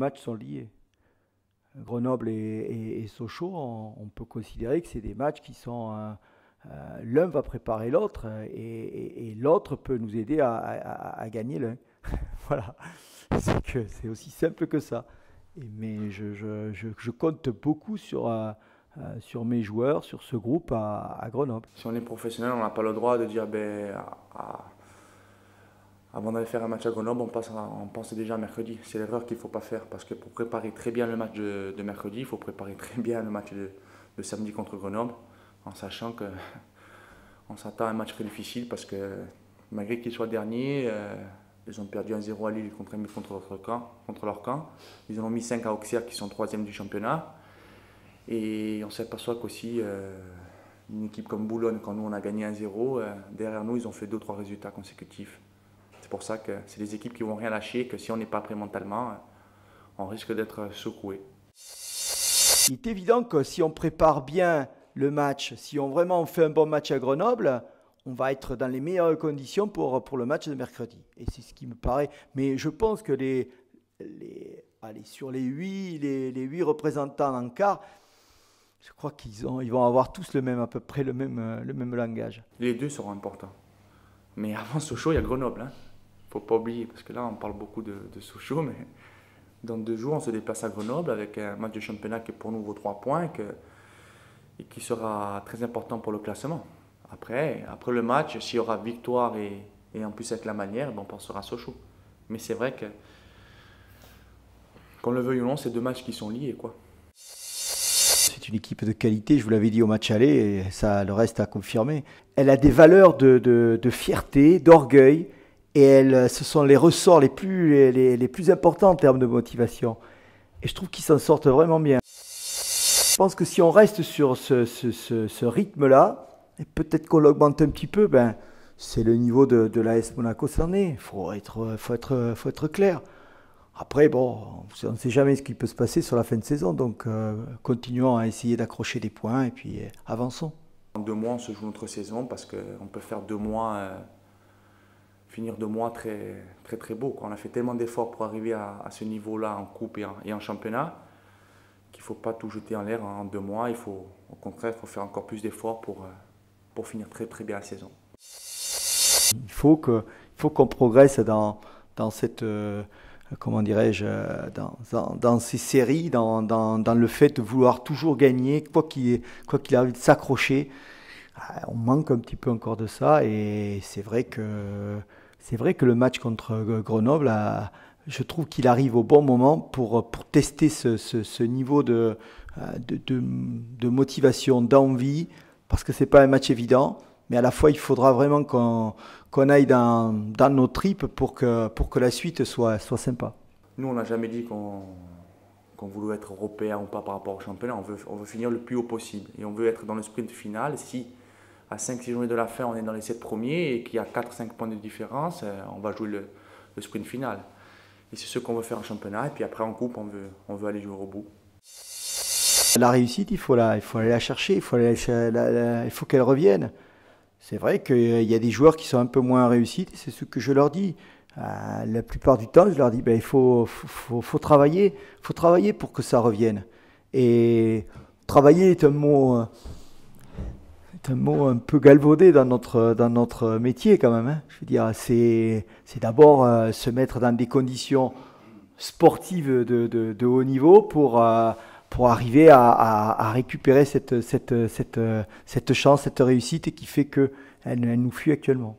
matchs sont liés. Grenoble et Sochaux, on peut considérer que c'est des matchs qui sont... l'un va préparer l'autre et l'autre peut nous aider à gagner l'un. Voilà, c'est aussi simple que ça. Mais je compte beaucoup sur mes joueurs, sur ce groupe à Grenoble. Si on est professionnel, on n'a pas le droit de dire avant d'aller faire un match à Grenoble, on pense déjà à mercredi. C'est l'erreur qu'il ne faut pas faire parce que pour préparer très bien le match de mercredi, il faut préparer très bien le match de samedi contre Grenoble, en sachant qu'on s'attend à un match très difficile parce que malgré qu'ils soient derniers, ils ont perdu 1-0 à Lille contre leur camp. Ils en ont mis 5 à Auxerre qui sont 3e du championnat. Et on s'aperçoit qu'aussi une équipe comme Boulogne, quand nous on a gagné 1-0, derrière nous ils ont fait 2-3 résultats consécutifs. C'est pour ça que c'est des équipes qui ne vont rien lâcher, que si on n'est pas prêt mentalement, on risque d'être secoué. Il est évident que si on prépare bien le match, si on vraiment fait un bon match à Grenoble, on va être dans les meilleures conditions pour le match de mercredi. Et c'est ce qui me paraît. Mais je pense que sur les 8 représentants en quart, je crois qu'ils vont avoir tous à peu près le même langage. Les deux seront importants. Mais avant Sochaux, il y a Grenoble. Hein. Faut pas oublier, parce que là, on parle beaucoup de Sochaux, mais dans 2 jours, on se déplace à Grenoble avec un match de championnat qui pour nous vaut 3 points et qui sera très important pour le classement. Après le match, s'il y aura victoire et en plus avec la manière, on pensera à Sochaux. Mais c'est vrai que, qu'on le veuille ou non, c'est 2 matchs qui sont liés, quoi. C'est une équipe de qualité, je vous l'avais dit au match aller, et ça, le reste a confirmé. Elle a des valeurs de fierté, d'orgueil, et ce sont les ressorts les plus importants en termes de motivation. Et je trouve qu'ils s'en sortent vraiment bien. Je pense que si on reste sur ce rythme-là, et peut-être qu'on l'augmente un petit peu, c'est le niveau de l'AS Monaco c'en est. Il faut être clair. Après, on ne sait jamais ce qui peut se passer sur la fin de saison, donc continuons à essayer d'accrocher des points et puis avançons. En 2 mois, on se joue notre saison parce qu'on peut faire 2 mois, finir 2 mois très, très, très beaux. On a fait tellement d'efforts pour arriver à ce niveau-là en coupe et en championnat qu'il ne faut pas tout jeter en l'air en 2 mois. Au contraire, il faut faire encore plus d'efforts pour finir très, très bien la saison. Il faut qu'on progresse dans cette... comment dirais-je, dans ces séries, dans le fait de vouloir toujours gagner, quoi qu'il arrive, de s'accrocher. On manque un petit peu encore de ça et c'est vrai que le match contre Grenoble, je trouve qu'il arrive au bon moment pour tester ce niveau de motivation, d'envie, parce que ce n'est pas un match évident. Mais à la fois, il faudra vraiment qu'on aille dans nos tripes pour que la suite soit sympa. Nous, on n'a jamais dit qu'on voulait être européen ou pas par rapport au championnat. On veut finir le plus haut possible. Et on veut être dans le sprint final. Si à 5-6 journées de la fin, on est dans les 7 premiers et qu'il y a 4-5 points de différence, on va jouer le sprint final. Et c'est ce qu'on veut faire en championnat. Et puis après, en coupe, on veut aller jouer au bout. La réussite, il faut aller la chercher. Il faut qu'elle revienne. C'est vrai qu'il y a des joueurs qui sont un peu moins réussis, c'est ce que je leur dis. La plupart du temps, je leur dis il faut travailler pour que ça revienne. Et travailler est un mot un peu galvaudé dans notre métier quand même. Hein. Je veux dire, c'est d'abord se mettre dans des conditions sportives de haut niveau pour arriver à récupérer cette chance, cette réussite qui fait qu'elle nous fuit actuellement.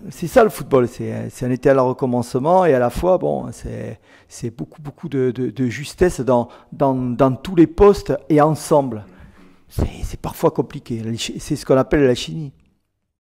C'est ça le football, c'est un éternel recommencement et à la fois, c'est beaucoup de justesse dans tous les postes et ensemble. C'est parfois compliqué, c'est ce qu'on appelle l'alchimie.